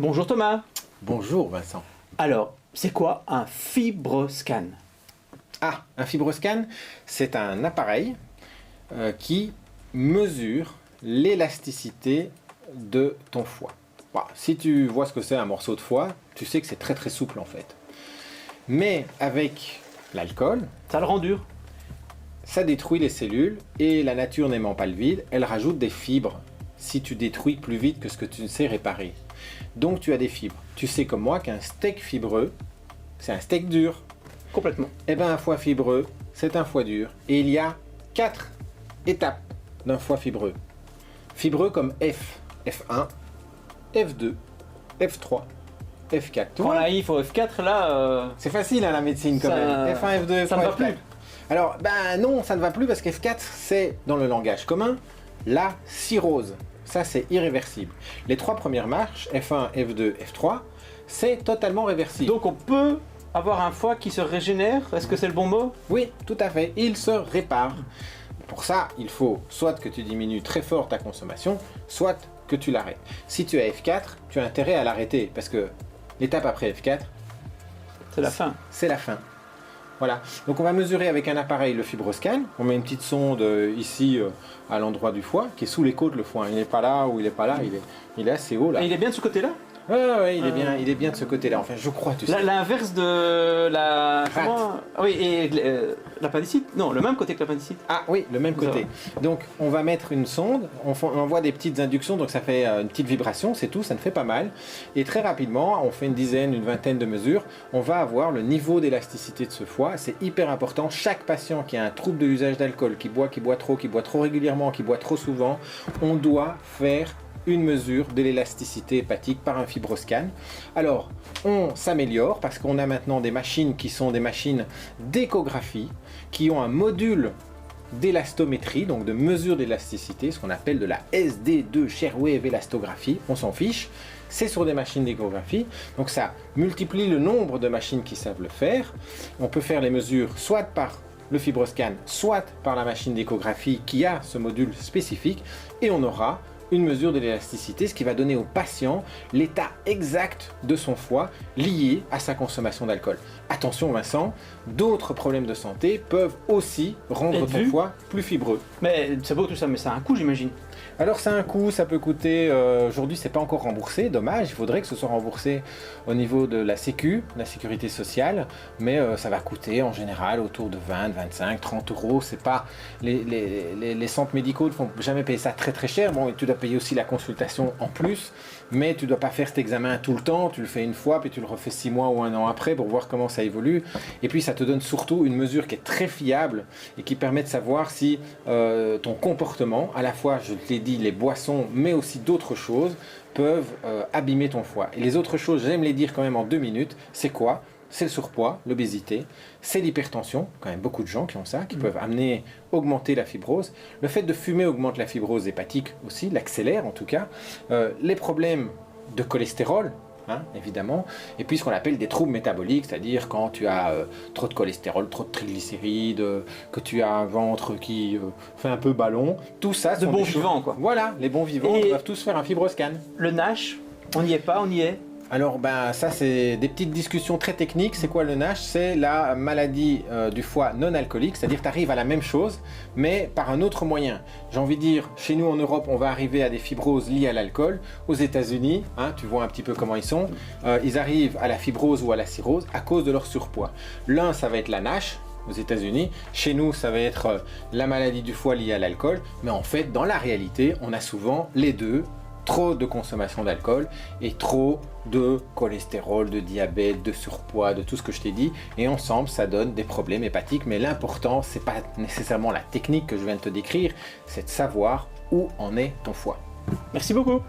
Bonjour Thomas. Bonjour Vincent. Alors, c'est quoi un FibroScan? Ah, un FibroScan, c'est un appareil qui mesure l'élasticité de ton foie. Bah, si tu vois ce que c'est un morceau de foie, tu sais que c'est très très souple en fait. Mais avec l'alcool, Ça le rend dur. ça détruit les cellules et la nature n'aimant pas le vide, elle rajoute des fibres si tu détruis plus vite que ce que tu sais réparer. Donc tu as des fibres. Tu sais comme moi qu'un steak fibreux, c'est un steak dur. Complètement. Eh bien un foie fibreux, c'est un foie dur. Et il y a 4 étapes d'un foie fibreux. Fibreux comme F1, F2, F3, F4. Tu Quand vois, la I faut F4, là, c'est facile hein, la médecine quand Ça- même. F1, F2, F3, ça ne va F4. plus. Alors, ben non, ça ne va plus parce qu'F4, c'est dans le langage commun, la cirrhose. Ça, c'est irréversible. Les 3 premières marches, F1, F2, F3, c'est totalement réversible. donc on peut avoir un foie qui se régénère. Est-ce que c'est le bon mot? Oui, tout à fait. Il se répare. Pour ça, il faut soit que tu diminues très fort ta consommation, soit que tu l'arrêtes. Si tu as F4, tu as intérêt à l'arrêter parce que l'étape après F4, C'est la fin. c'est la fin. Voilà. Donc on va mesurer avec un appareil le FibroScan. On met une petite sonde ici à l'endroit du foie, qui est sous les côtes le foie. Il n'est pas là ou il n'est pas là, il est assez haut là. Et il est bien de ce côté-là? Ouais, il est bien de ce côté-là. Enfin, je crois, tu sais. L'inverse de la... Comment? Ah oui, et l'appendicite? Non, le même côté que l'appendicite. Ah oui, le même Ça côté. Donc on va mettre une sonde, on envoie des petites inductions, donc ça fait une petite vibration, c'est tout, ça ne fait pas mal. Et très rapidement, on fait une dizaine, une vingtaine de mesures, on va avoir le niveau d'élasticité de ce foie. C'est hyper important. Chaque patient qui a un trouble de l'usage d'alcool, qui boit trop régulièrement, qui boit trop souvent, on doit faire une mesure de l'élasticité hépatique par un FibroScan. Alors, on s'améliore parce qu'on a maintenant des machines qui sont des machines d'échographie, qui ont un module d'élastométrie, donc de mesure d'élasticité, ce qu'on appelle de la SD2 Sharewave élastographie, on s'en fiche, c'est sur des machines d'échographie, donc ça multiplie le nombre de machines qui savent le faire. On peut faire les mesures soit par le FibroScan, soit par la machine d'échographie qui a ce module spécifique, et on aura une mesure de l'élasticité, ce qui va donner au patient l'état exact de son foie lié à sa consommation d'alcool. Attention Vincent, d'autres problèmes de santé peuvent aussi rendre ton foie plus fibreux. Mais c'est beau tout ça, mais ça a un coût, j'imagine. Alors ça a un coût, ça peut coûter, aujourd'hui c'est pas encore remboursé, dommage, il faudrait que ce soit remboursé au niveau de la Sécu, la sécurité sociale, mais ça va coûter en général autour de 20, 25, 30 euros, c'est pas, les centres médicaux ne font jamais payer ça très très cher, bon tu dois payer aussi la consultation en plus, mais tu dois pas faire cet examen tout le temps, tu le fais une fois puis tu le refais 6 mois ou 1 an après pour voir comment ça évolue, et puis ça te donne surtout une mesure qui est très fiable et qui permet de savoir si ton comportement, à la fois je te l'ai dit, les boissons, mais aussi d'autres choses peuvent abîmer ton foie. Et les autres choses, j'aime les dire quand même en 2 minutes, c'est quoi? C'est le surpoids, l'obésité, c'est l'hypertension, quand même beaucoup de gens qui ont ça, qui peuvent augmenter la fibrose. Le fait de fumer augmente la fibrose hépatique aussi, l'accélère en tout cas. Les problèmes de cholestérol, hein, évidemment, et puis ce qu'on appelle des troubles métaboliques, c'est-à-dire quand tu as trop de cholestérol, trop de triglycérides, que tu as un ventre qui fait un peu ballon, tout ça De sont bons des choses- vivants, quoi. Voilà, les bons vivants Et- doivent tous faire un FibroScan. Le NASH, on n'y est pas, on y est. Alors ben ça c'est des petites discussions très techniques. C'est quoi le NASH? C'est la maladie du foie non alcoolique, c'est-à-dire que tu arrives à la même chose mais par un autre moyen. J'ai envie de dire, chez nous en Europe on va arriver à des fibroses liées à l'alcool. Aux États-Unis, hein, tu vois un petit peu comment ils sont, ils arrivent à la fibrose ou à la cirrhose à cause de leur surpoids. L'un ça va être la NASH aux États-Unis, chez nous ça va être la maladie du foie liée à l'alcool, mais en fait dans la réalité on a souvent les deux. Trop de consommation d'alcool et trop de cholestérol, de diabète, de surpoids, de tout ce que je t'ai dit, et ensemble ça donne des problèmes hépatiques. Mais l'important c'est pas nécessairement la technique que je viens de te décrire, c'est de savoir où en est ton foie. Merci beaucoup.